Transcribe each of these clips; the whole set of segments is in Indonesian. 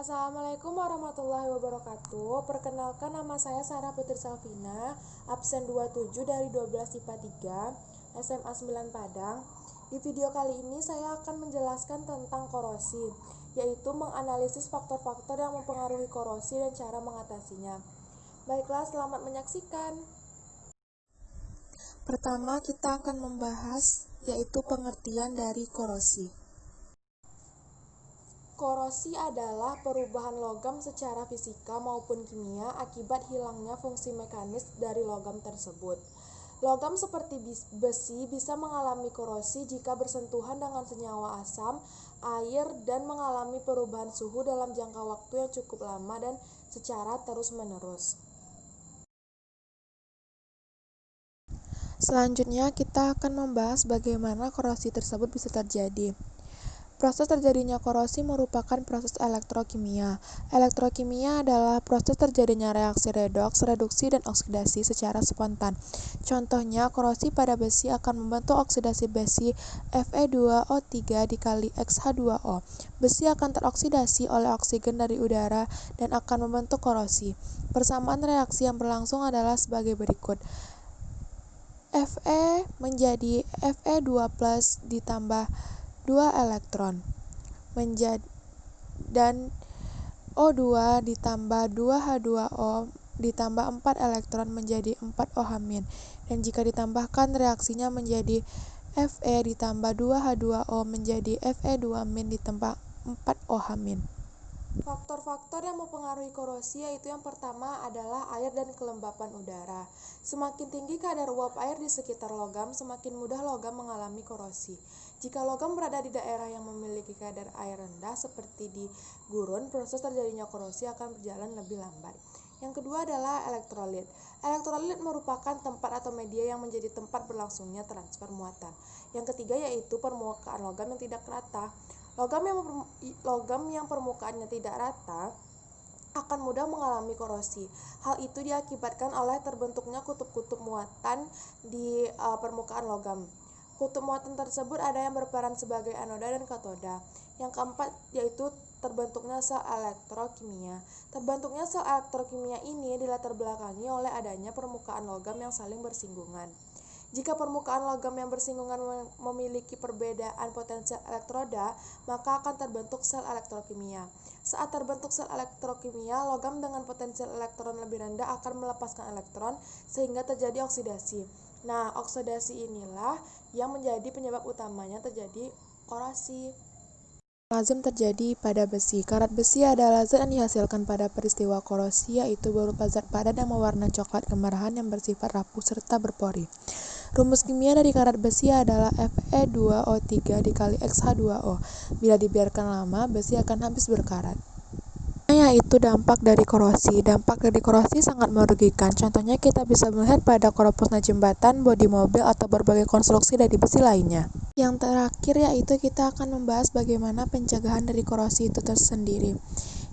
Assalamualaikum warahmatullahi wabarakatuh. Perkenalkan, nama saya Sarah Putri Salvina, absen 27 dari 12 IPA 3, SMA 9 Padang. Di video kali ini saya akan menjelaskan tentang korosi, yaitu menganalisis faktor-faktor yang mempengaruhi korosi dan cara mengatasinya. Baiklah, selamat menyaksikan. Pertama, kita akan membahas yaitu pengertian dari korosi. Korosi adalah perubahan logam secara fisika maupun kimia akibat hilangnya fungsi mekanis dari logam tersebut. Logam seperti besi bisa mengalami korosi jika bersentuhan dengan senyawa asam, air, dan mengalami perubahan suhu dalam jangka waktu yang cukup lama dan secara terus-menerus. Selanjutnya, kita akan membahas bagaimana korosi tersebut bisa terjadi. Proses terjadinya korosi merupakan proses elektrokimia. Elektrokimia adalah proses terjadinya reaksi redoks, reduksi, dan oksidasi secara spontan. Contohnya, korosi pada besi akan membentuk oksidasi besi Fe2O3 dikali X-H2O. Besi akan teroksidasi oleh oksigen dari udara dan akan membentuk korosi. Persamaan reaksi yang berlangsung adalah sebagai berikut. Fe menjadi Fe2+ ditambah 2 elektron dan O2 ditambah 2H2O ditambah 4 elektron menjadi 4OH-. Dan jika ditambahkan, reaksinya menjadi Fe ditambah 2H2O menjadi Fe2- ditambah 4OH-. Faktor-faktor yang mempengaruhi korosi yaitu yang pertama adalah air dan kelembapan udara. Semakin tinggi kadar uap air di sekitar logam, semakin mudah logam mengalami korosi. Jika logam berada di daerah yang memiliki kadar air rendah seperti di gurun, proses terjadinya korosi akan berjalan lebih lambat. Yang kedua adalah elektrolit. Elektrolit merupakan tempat atau media yang menjadi tempat berlangsungnya transfer muatan. Yang ketiga yaitu permukaan logam yang tidak rata. Logam yang permukaannya tidak rata akan mudah mengalami korosi. Hal itu diakibatkan oleh terbentuknya kutub-kutub muatan di permukaan logam. Kutub muatan tersebut ada yang berperan sebagai anoda dan katoda. Yang keempat yaitu terbentuknya sel elektrokimia. Terbentuknya sel elektrokimia ini dilatar belakangi oleh adanya permukaan logam yang saling bersinggungan. Jika permukaan logam yang bersinggungan memiliki perbedaan potensial elektroda, maka akan terbentuk sel elektrokimia. Saat terbentuk sel elektrokimia, logam dengan potensial elektron lebih rendah akan melepaskan elektron sehingga terjadi oksidasi. Nah, oksidasi inilah yang menjadi penyebab utamanya terjadi korosi. Lazim terjadi pada besi. Karat besi adalah zat yang dihasilkan pada peristiwa korosi, yaitu berupa zat padat yang mewarna coklat kemerahan yang bersifat rapuh serta berpori. Rumus kimia dari karat besi adalah Fe2O3 dikali X-H2O. Bila dibiarkan lama, besi akan habis berkarat. Yaitu dampak dari korosi. Dampak dari korosi sangat merugikan. Contohnya kita bisa melihat pada koropusnya jembatan, bodi mobil, atau berbagai konstruksi dari besi lainnya. Yang terakhir yaitu kita akan membahas bagaimana pencegahan dari korosi itu tersendiri.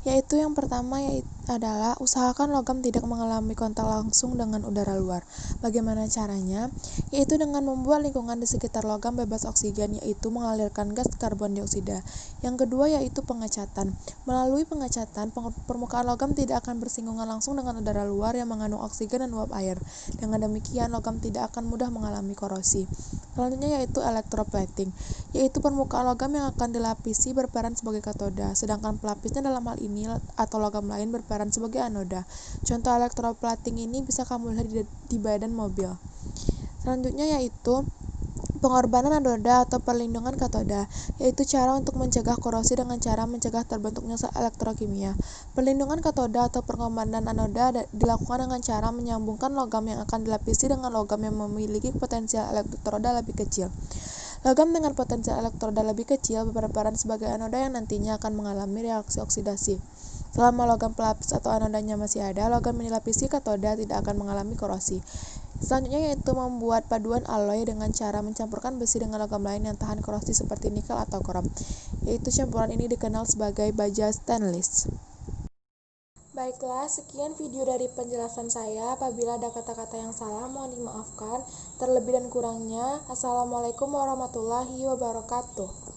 Yaitu yang pertama adalah usahakan logam tidak mengalami kontak langsung dengan udara luar. Bagaimana caranya? Yaitu dengan membuat lingkungan di sekitar logam bebas oksigen, yaitu mengalirkan gas karbon dioksida. Yang kedua yaitu pengecatan. Melalui pengecatan, permukaan logam tidak akan bersinggungan langsung dengan udara luar yang mengandung oksigen dan uap air. Dengan demikian, logam tidak akan mudah mengalami korosi. Selanjutnya yaitu electroplating, yaitu permukaan logam yang akan dilapisi berperan sebagai katoda, sedangkan pelapisnya dalam hal ini atau logam lain berperan sebagai anoda. Contoh electroplating ini bisa kamu lihat di badan mobil. Selanjutnya yaitu pengorbanan anoda atau perlindungan katoda, yaitu cara untuk mencegah korosi dengan cara mencegah terbentuknya sel elektrokimia. Perlindungan katoda atau pengorbanan anoda dilakukan dengan cara menyambungkan logam yang akan dilapisi dengan logam yang memiliki potensial elektroda lebih kecil. Logam dengan potensial elektroda lebih kecil berperan sebagai anoda yang nantinya akan mengalami reaksi oksidasi. Selama logam pelapis atau anodanya masih ada, logam yang dilapisi katoda tidak akan mengalami korosi. Selanjutnya yaitu membuat paduan alloy dengan cara mencampurkan besi dengan logam lain yang tahan korosi seperti nikel atau krom. Yaitu campuran ini dikenal sebagai baja stainless. Baiklah, sekian video dari penjelasan saya. Apabila ada kata-kata yang salah, mohon dimaafkan. Terlebih dan kurangnya, Assalamualaikum warahmatullahi wabarakatuh.